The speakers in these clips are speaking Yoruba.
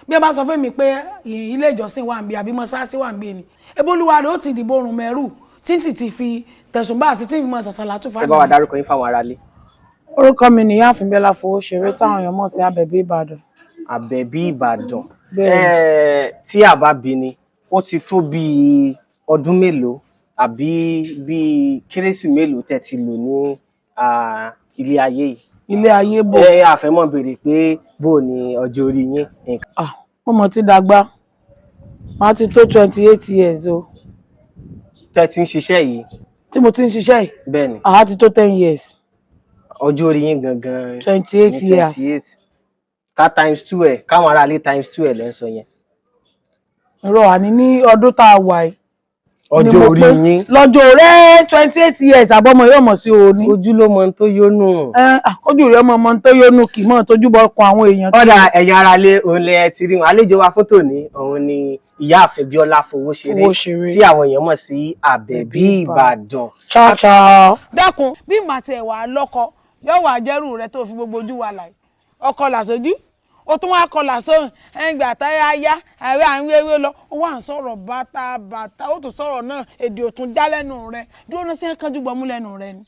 bí ẹ bá sọ fún mi pé ilé ìjọsìn wà ń bí àbí mọ́sáàsì wà ń bí ni ebólúwa rẹ̀ ó ti dìbò rùn mẹ́rù tí sì ti fi tẹ̀sùn bá àti tí ìmọ̀ ṣàṣàlà tó fà á. ẹ bá wa dárúkọ yín fáwọn aráalé. Orúkọ mi ni Ìyáàfin Bẹ́lá Fowóṣeré táwọn èèyàn mọ̀ sí Àbẹ̀bí Ìbàdàn. Àbẹ̀bí Ìbàdàn. Tí a bá bí ni ó ti tó bí ọdún mélòó àbí bí kérésì mélòó tẹ́ ti lò ní ilé ayé yìí. Ilé ayé bò. Àfẹ́mọ̀ béèrè pé bó ni ọjọ́ orí yín. Mo mọ̀ ti dàgbà máa ti tó 28 years o. Tẹ́ ti ń ṣiṣẹ́ yìí. Tí mo ti ń ṣiṣẹ́ yìí. Bẹ́ẹ̀ni. Àá ti tó 10 years. Ọjọ́ orí yín gangan. 28 years. 28. Ká times 2 ẹ̀ káwọn aráalé times 2 ẹ̀ lẹ́ ń sọ yẹn. Irọ́ àní ní ọdún tá a wà yìí. Ọjọ́ orí yín. Lọ́jọ́ rẹ̀ 28 years àbọ̀mọ̀ yóò mọ̀ sí òní. Ojú ló mọ tó yónú. Ojú rẹ̀ mọ̀ tó yónú kì mọ̀ tójú bọ́ kan àwọn èèyàn. Ọ̀dà ẹ̀yin aráalé òun lẹ ti rí wọn. Àlejò wa fótò ní òun ni Ìyáàfin Bíọ́lá Fowóṣeré tí àwọn èèyàn mọ̀ sí Àbẹ̀bí Ìbàdàn. Cha. Dákun bí màá tiẹ̀ wà lọ́kọ yóò wà jẹ́rù rẹ tó fi gbogbo ojú wa láì ọkọ làṣojú ó tún wá kọlà sóhun ẹgbà táyà yá àwẹ àwọn ewé lọ ó wà ń sọ̀rọ̀ bàtà ó tún sọ̀rọ̀ náà èdè ò tún já lẹ́nu rẹ dúró náà sí ẹ̀kanjú gbọmú lẹ́nu rẹ ni.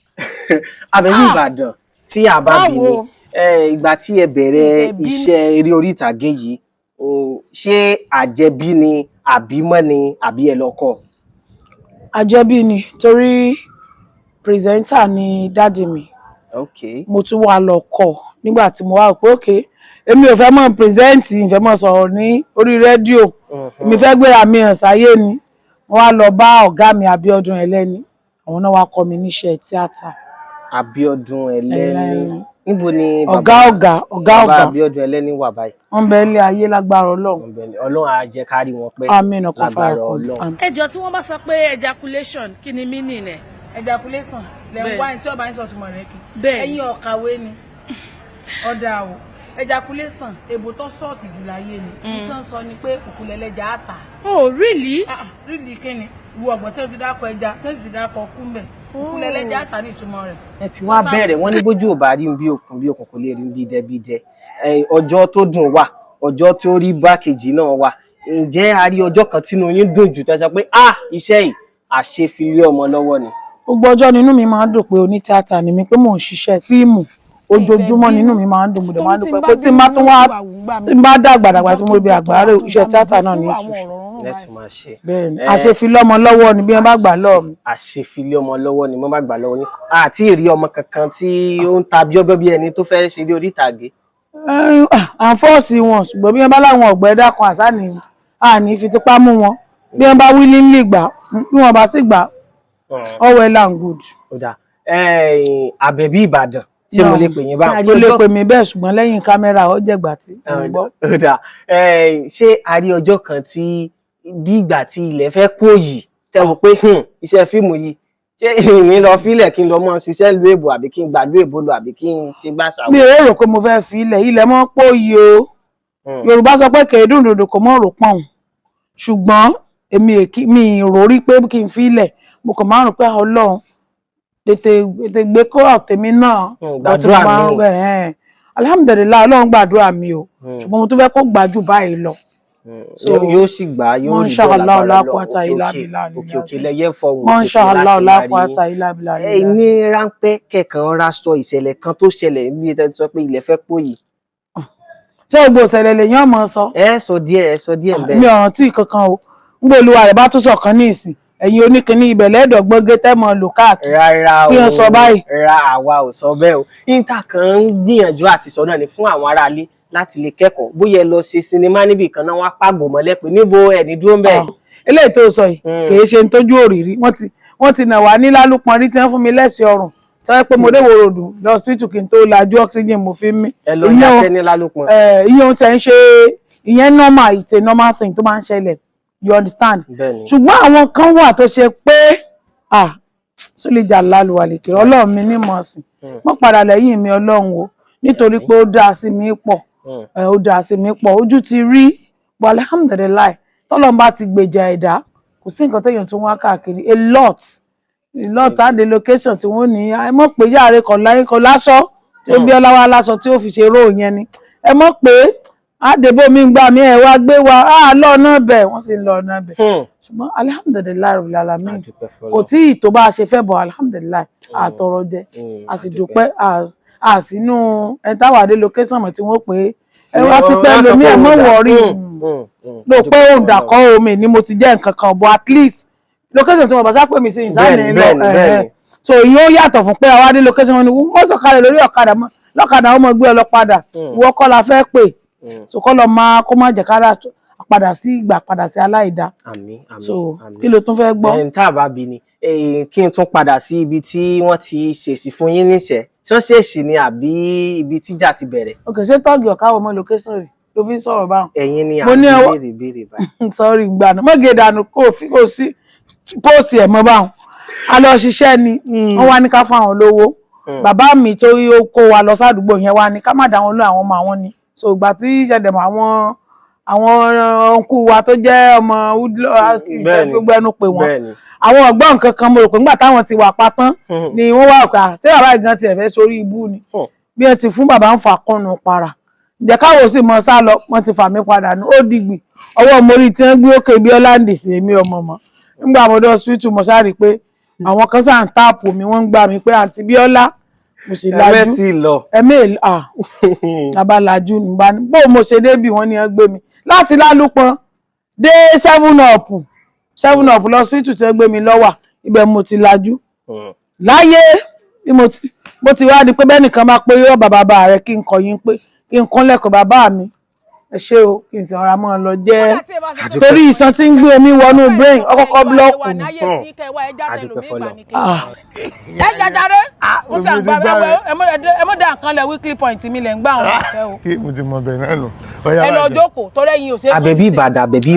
Àbẹ̀bí Ìbàdàn tí a bá bí ni ìgbà tí ẹ bẹ̀rẹ̀ iṣẹ́ eré orí ìtàgé yìí ṣé àjẹbí ni àbímọ́ ni àbí ẹ lọ́kọ? Àjẹbí ni torí pírẹsẹ́ńtà ni dáàdì mi. Mo tún wá lọ kọ́ nígbà tí mo wá pé èmi ò fẹ́ mọ̀ pírẹsẹ́ǹtì ìfẹ́ mọ̀ sọ̀rọ̀ ní orí rédíò èmi fẹ́ gbéra mi hàn sáyé ni mo wá lọ bá ọ̀gá mi Abíọ́dún Ẹlẹ́ni àwọn náà wá kọ́ mi níṣẹ́ tíátà. Abíọ́dún Ẹlẹ́ni níbo ni ọ̀gá Abíọ́dún Ẹlẹ́ni wà báyìí? wọ́n bẹ ilé ayé lágbára Ọlọ́run. Ọlọ́run á jẹ́ ká rí wọn pẹ́ lágbára Ọlọ́run. Ẹjọ́ tí wọ́n bá sọ pé ejaculation kí ni meaning ẹ̀? Ejaculation lẹ́yìn wáyé tí ọba ń sọ túmọ̀ rẹ̀ kí ẹ̀yin ọ̀kàwé ni ọ̀dà o ejaculation èbò tó sọ́ọ̀tì jù láyé ni tí wọ́n sọ ni pé òkúlẹ̀lẹ́jà àtà. Oh really? Really kí ni ìwọ ọ̀gbọ̀n tí ó ti dákọ̀ ẹja tí ó sì dákọ̀ kúmbẹ̀ òkúlẹ̀lẹ́jà àtà ní ìtumọ̀ rẹ̀. Ẹ ti wá bẹ̀rẹ̀ wọ́n ní bójú ò bá rí bí òkun kò lè rí bí dẹ́bídẹ́ ọjọ́ tó dùn wà ọjọ́ tó rí bákejì náà wà ǹjẹ́ a rí ọjọ́ kan tínú yín dùn jù tẹ́ sọ pé iṣẹ́ yìí àṣefilé ọmọ lọ́wọ́ ni? Gbogbo ọjọ́ nínú mi máa ń dùn pé oní tíátà ni mi pé mò ń ṣiṣẹ́ fíìmù ojoojúmọ́ nínú mi máa ń dùn mo máa ń dùn pé tí n bá tún wá tí n bá dàgbàdàgbà tí mo bí àgbáre iṣẹ́ tíátà náà ní ìtúṣe. Bẹ́ẹ̀ni àṣefilé ọmọ lọ́wọ́ ni bí wọ́n bá gbà lọ́wọ́ mi. Àṣefilé ọmọ lọ́wọ́ ni wọ́n bá gbà lọ́wọ́ ni àti ìrí ọmọ kankan tí ó ń ta bíọ́bẹ́ bí ẹni tó fẹ́ ṣe orí ìtàgé. àǹfọ̀ọ̀sì wọn ṣùgbọ́n bí wọ́n bá láwọn ọ̀gbẹ́ dákan àṣà ni àní fi tipá mú wọn bí wọ́n bá wí nílé gbà bí wọ́n bá sì gbà all well and good. Àbẹ̀bí Ìbàdàn ṣé mo lè pè yín bá? Ó lè pè mí bẹ́ẹ̀ ṣùgbọ́n lẹ́yìn kámẹ́rà ó jẹ̀gbà tí mo gbọ́. Ṣé a rí ọjọ́ kan tí bí ìgbà tí ilẹ̀ fẹ́ kó yìí tẹ́ wò pé iṣẹ́ fíìmù yìí ṣé ìrìn lọ fílẹ̀ kí n lọ mọ́ ṣiṣẹ́ ìlú èbò àbí kí n gbàdúrà èbò lọ àbí kí n ṣe gbàṣà? Mi ò rò pé mo fẹ́ fi ilẹ̀ mọ́ pò yìí o. Yorùbá sọ pé kèédùn dòdò kò mọ́ rò pọ̀n ṣùgbọ́n mi rò rí pé kí n fi ilẹ̀ mo kàn máa rò pé Ọlọ́run tètè gbé kó ọ̀tẹ̀mí náà gbàdúrà mi alhamdulillah Ọlọ́run gbàdúrà mi o ṣùgbọ́n mo tún fẹ́ kó gbàjú báyìí lọ. Yóò sì gbà yóò rí bọ́ọ̀lá lọ́wọ́ òkè lẹ́yẹ fọwọ́ Mashallah la quwwata illa billah. Ní ráńpẹ́ kẹ̀kan ọ̀rá sọ ìṣẹ̀lẹ̀ kan tó ṣẹlẹ̀ níbi tẹ́ ti sọ pé ilẹ̀ fẹ́ pò yìí. Ṣé gbogbo ìṣẹ̀lẹ̀ lèyàn mọ̀ sọ? Ẹ sọ díẹ̀ bẹ́ẹ̀. Mi ò rántí kankan o ń gbé olúwa rẹ̀ bá tún sọ̀kan ní ìsìn ẹ̀yin oníkíní ibẹ̀ lẹ́ẹ̀dọ̀gbọ́gé tẹ́mọ̀ lò káàkiri. Rárá o kí wọ́n sọ báyìí. Àwa ò sọ bẹ́ẹ̀ o níta kan ń gbìyànjú àti sọ náà ni fún àwọn aráalé láti lè kẹ́kọ̀ọ́ bóyá ẹ lọ ṣe sinimá níbì kan náà wọ́n pàgò mọ́lẹ̀ pé níbo ẹni dúró ń bẹ̀. Eléyìí tó sọ yìí kì í ṣe ń tójú òrìrí wọ́n ti nà wá ní lálùpọ̀n rí tí wọ́n fún mi lẹ́sẹ̀ ọrùn sọ pé mo déwò ròdù lọ hospital kí n tó lajú oxygen mo fi mí. Ẹ lọ yàtẹ ní lálùpọ̀n. Iye ohun tẹ̀ ń ṣe ìyẹn normal it's a normal thing tó máa ń ṣẹlẹ̀ you understand. Ṣùgbọ́n àwọn kan wà tó ṣe pé sólíjà lálùwàlì kìrọ̀ Ọlọ́run mi ní mọ̀ọ́sìn wọ́n padà lẹ́yìn mi Ọlọ́run o nítorí pé ó dáa sí mi pọ̀ ó dáa sí mi pọ̀ ojú ti rí but alhamdulillah tọ́lọ́run bá ti gbèjà ẹ̀dá kò sí nǹkan téèyàn tó wá káàkiri a lot àdé location tí wọ́n ní ẹ mọ̀ pé yáre kan láṣọ tí ó bí ọláwá láṣọ tí ó fi ṣe ró yẹn ni ẹ mọ̀ pé àdèbò mi ń gbà mí ẹ̀ wá gbé wa lọ náà bẹ̀ wọ́n sì ń lọ náà bẹ̀ ṣùgbọ́n alihamudulilayi rabbil alamin kò tí ì tó bá a ṣe fẹ́ bọ̀ alihamudulilayi àtọrọ jẹ a sì dúpẹ́ àsínú ẹ̀ńtáwádé location mọ̀ tí wọ́n pè é ẹ wá ti pẹ́ lomi ẹ̀ mọ̀ wọ̀rí ló pé òun dàkọ́ omi ni mo ti jẹ́ nǹkan kan but at least location tí wọ́n bá sá pè mí sí ìsáàlì lọ so ìyẹn ó yàtọ̀ fún pé àwádé location wọn ni wọ́n sọ̀kalẹ̀ lórí ọ̀kadà lọ́kadà wọn mọ̀ gbé ọ lọ padà ìwọ kọ́ la fẹ́ pè so kọ́ lọ máa kó má jẹ́ kára padà sí ìgbà padà sí aláìda so kí ló tún fẹ́ gbọ́. tá a bá bi ni kí n tún padà sí ibi tí wọ́n ti ṣèṣì fún yín níṣẹ́ ṣọ́ ṣèṣì ni àbí ibi tíjà ti bẹ̀rẹ̀. ok ṣé tọ́ọ̀gì ọ̀ká ọmọ location rẹ̀ ló fi ń sọ̀rọ̀ báwọn. ẹ̀yin ni àwọn béèrè báyìí. sọ́ọ́rì ìgbàna mọ́gẹ̀ dànù kò sí póòsì ẹ̀ mọ́ báwọn a lọ ṣiṣẹ́ ni wọ́n wá ní ká fún àwọn lówó bàbá mi tó ó kó wa lọ sádùúgbò yẹn wá ní ká má dá wọn lọ àwọn ọmọ àwọn ni so ìgbà tí ìṣẹ̀dẹ̀mọ̀ àwọn ọ̀nkú wa tó jẹ́ ọmọ gbogbo ẹnu pé wọ́n àwọn ọ̀gbọ́n nǹkan kan mo rò pé nígbà táwọn ti wà patán ni wọ́n wá ọ̀kà tí bàbá ìgan tiẹ̀ fẹ́ sórí ibú ni bí ẹ ti fún bàbá ń fà kọ́nu para ǹjẹ́ káwọ́ sì mọ sá lọ wọ́n ti fà mí padà ní ó dìgbì ọwọ́ mórí tí wọ́n gbé òkè bí ọ́láǹdì sí èmi ọmọ mọ́ nígbà mo dé hospital mo sáré pé àwọn kan sáà ń táàpù mi wọ́n ń gbà mí pé àǹtí Bíọ́lá mo sì lajú ẹ̀mí abalajú nígbà ní bó mo ṣe débì wọ́n ní wọ́n gbé mi láti Lálùpọ̀n dé 7up lọ hospital tí wọ́n gbé mi lọ́wà ibẹ̀ mo ti lajú láyé bí mo ti wá di pé bẹ́nìkan bá pé yóò bàbá rẹ̀ kí n kọ̀ yín pé kí n kún lẹ́kọ̀ọ́ bàbá mi ẹ ṣé o kí n sì ọ̀rá mọ́ ọ lọ jẹ́ torí ìsan tí ń gbé omi wọnú brain ọkọ̀ọ̀kọ̀ búlọ́ọ̀kù ni. ẹ jàjàre mo sì àgbà ẹ mọ̀ dá nǹkan lẹ̀ weekly point mi lẹ̀ ń gbà wọn fẹ́ o. kí mo ti mọ bẹ́ẹ̀ náà nù. ẹ lọ jókòó torí ẹ̀yin ò ṣe é. àbẹ̀bí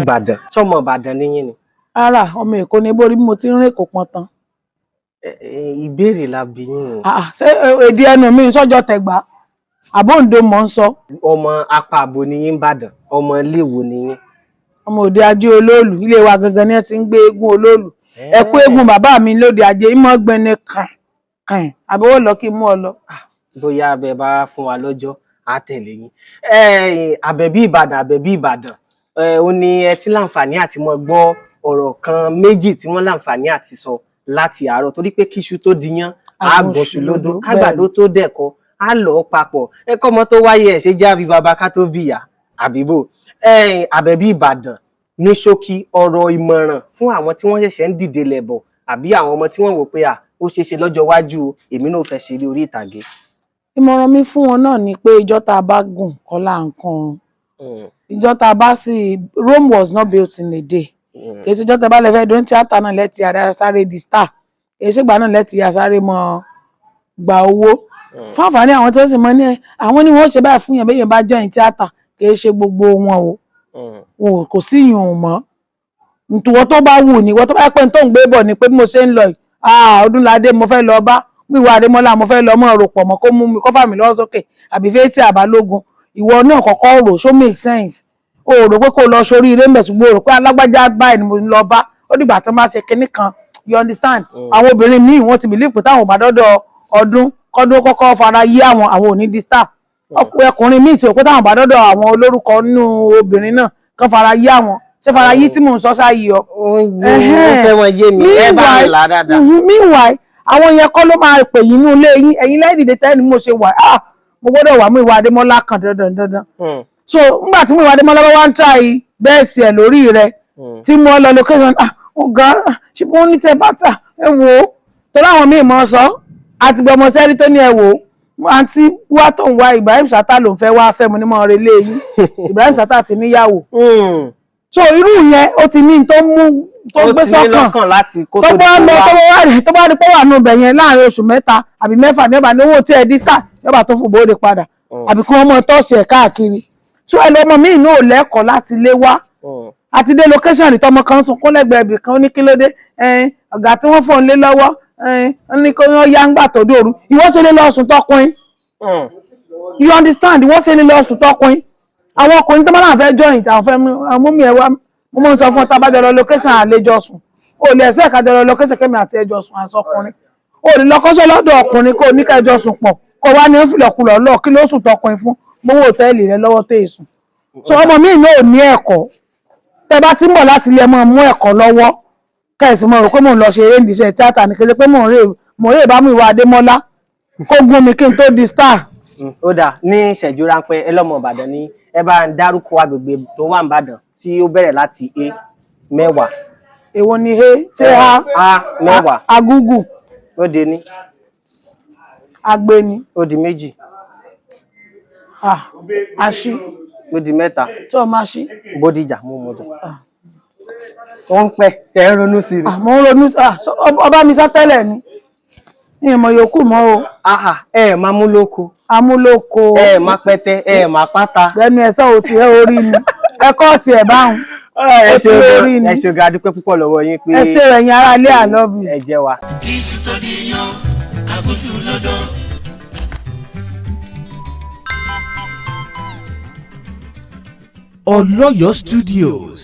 Ìbàdàn sọmọ Ìbàdàn níyìn ni. ara ọmọ Èkó ni borí bí mo ti ń rìn kò pọn tán. ìbéèrè la bí yín. ṣé èdè ẹnu mi sọ́jọ́ tẹ̀gbá àbóǹdo mọ̀ ń sọ. ọmọ apá àbò ni yín Ìbàdàn ọmọ iléèwò ni yín. ọmọ òde ajé olóòlù ilé wa gangan ni ẹ ti ń gbé eégún olóòlù ẹkú eégún bàbá mi lóde ajé ìmọ̀ gbẹni kàn àbẹ̀wò lọ kí n mú ọ lọ. bóyá abẹ bá fún wa lọ́jọ́ á tẹ̀lé yín. àbẹ̀bí Ìbàdàn ó ní ẹ ti láǹfààní àti mọ gbọ́ ọ̀rọ̀ kan méjì tí wọ́n láǹfààní àti sọ láti àárọ̀ torí pé kíṣu tó diyán àgbọ̀ṣù lódó kágbàdo tó dẹ̀kọ́ á lọ papọ̀ ẹ̀kọ́ ọmọ tó wáyé ẹ̀ ṣe jábí bàbá ká tó bìyà àbíbò àbẹ̀bí Ìbàdàn ní ṣókí ọ̀rọ̀ ìmọ̀ràn fún àwọn tí wọ́n ṣẹ̀ṣẹ̀ ń dìde lẹ̀bọ̀ àbí àwọn ọmọ tí wọ́n wò pé ó ṣeé ṣe lọ́jọ́ iwájú èmi náà fẹ́ ṣeré orí ìtàgé. ìmọ̀ràn mi fún wọn náà ni pé ìjọ́ tá a bá gùn kọ́lá nǹkan ìjọ́ tá a bá sì Rome was not built in a day kì í ṣe ìjọ́ tá a bá lè fẹ́ dún tíátà náà lẹ́tì àdásáré di star kì í ṣègbà náà lẹ́tì àsáré mọ́ gba owó fún àǹfààní àwọn tó sì mọ ní àwọn ni wọ́n ṣe báyìí fún yẹn bẹ́ẹ̀ yẹn bá join tíátà kì í ṣe gbogbo wọn o kò sí ìyún mọ́ ntùwọ́ tó bá wù ní ìwọ́ tó bá pẹ́ tó ń gbé bọ̀ ni pé bí mo ṣe ń lọ yìí Ọdúnládé mo fẹ́ lọ bá wíwá Adémọ́lá mo fẹ́ lọ mọ́ ọ̀rọ̀ pọ̀ mọ́ kó mú mi kó fà mí lọ́wọ́ sókè àbí Fathia Àbálógun ìwọ náà kọ́kọ́ rò so make sense o rò pé kó lọ sórí ilé mbẹ̀ ṣùgbọ́n o rò pé alágbájá báyìí ni mo lọ bá ó dìgbà tó máa ṣe kinní kan you understand àwọn obìnrin míì wọ́n ti believe pé táwọn ò bá dọ́dọ̀ ọdún kọ́dún kọ́kọ́ fara yí àwọn ò ní di star ọkùnrin míì tí ò pé táwọn bá dọ́dọ̀ àwọn olórúkọ nínú obìnrin náà kan fara yí àwọn ṣé fara yí tí mò ń sọ ṣáàyè ọ. meanwhile àwọn yẹn kọ́ ló máa pè yín nínú ilé yín ẹ̀yin lẹ́yìn ìdílé tẹ́lẹ̀ ni mo ṣe wà mo gbọ́dọ̀ wà mú ìwà Adémọ́lá kan dandan so nígbà tí mo ìwà Adémọ́lá bá wá ń tàì bẹ́ẹ̀ sí ẹ̀ lórí rẹ tí mo lọ location ọ̀gá ṣe mo ní tẹ bàtà ẹ wò ó torí àwọn míì mọ̀ sọ àti gbọmọ sẹ́rí tó ní ẹ wò ó àǹtí wá tó ń wá Ibrahim Chatta ló ń fẹ́ wá fẹ́ mo ní mọ́ ọ̀rẹ́ lé yín Ibrahim Chatta ti níyàwó so irú yẹn ó ti ní tó mú tó gbé sọ́kàn tó bá rí pé wà nù bẹ̀ yẹn láàrin oṣù mẹ́ta àbí mẹ́fà ní ọba ní owó tí ẹ dísítà yọba tó fún bóde padà àbí kí wọ́n mọ tọ́ọ̀sì ẹ̀ káàkiri so ẹlọmọ míì náà ò lẹ́kọ̀ọ́ láti lé wá àti dé location tọmọ kan sunkún lẹ́gbẹ̀ẹ́ ibì kan ní kí ló dé ọ̀gá tí wọ́n fọ́n lé lọ́wọ́ ní kí wọ́n yá ń gbà tó dòru ìwọ ṣe lè lọ sùn tọkùnrin you understand ìwọ ṣe lè lọ sùn tọkùnrin àwọn ọkùnrin tó bá náà fẹ́ join àwọn fẹ́ mú mi ẹ̀wá mo mọ̀ ń sọ fún ọta bá jọlọ location àlejò sùn o lè ẹ̀sẹ̀ ká jọlọ location kẹ́mi àti ẹjọ́ sùn àsọkùnrin o lè lọ́kọ́ṣẹ́ lọ́dọ̀ ọkùnrin kó ní kẹjọ sùn pọ̀ kó wá ní ó fìlọ̀kulọ̀ lọ kí ló sùn tọkùnrin fún gbówó hòtẹ́ẹ̀lì rẹ lọ́wọ́ tó èsùn so ọmọ mi náà ò ní ẹ̀kọ́ tẹ́ bá ti ń bọ̀ láti ilé ẹ máa mú ẹ̀kọ́ lọ́wọ́ kẹ́sì mo rò pé mò ń lọ ṣe eré ìdíṣẹ́ tíátà ní kété pé mò ń rè bá mú ìwà Adémọ́lá kó gún mi kí n tó di star. Ó dà ní ìṣẹ́jú ráńpẹ́ ẹlọ́mọ Ìbàdàn ní ẹ bá ń dárúkọ agbègbè tó wà Ìbàdàn tí ó bẹ̀rẹ̀ láti A 10. Èwo ni he ṣé A 10. Agúgù. Ó di ní. Agbeni. Ó di 2. Aṣí. Ó di 3. Tí o máa ṣí. Bódìjà mú mọ́tò. Ó ń pẹ́ tẹ́ ń ronú sí i. Mo ń ronú ọba mi sátẹ́lẹ̀ ni ní ìmọ̀ yòókù mọ́ o. Ẹ máa mú lóko. Amúlòkó. Ẹ máa pẹ́tẹ́ ẹ máa pátá. Bẹ́ẹ̀ni ẹ̀sọ́ ò ti ẹ orí ni ẹ̀kọ́ ti ẹ̀ báhùn. Ẹ ṣe ga dúpẹ́ púpọ̀ lọ́wọ́ yín pé. Ẹ ṣe ẹ̀yin ará ilé I love you. Ẹ jẹ́ wa. Iṣu tó di yan àgùṣù lọ́dọ̀. Ọlọ́yọ̀ Studios.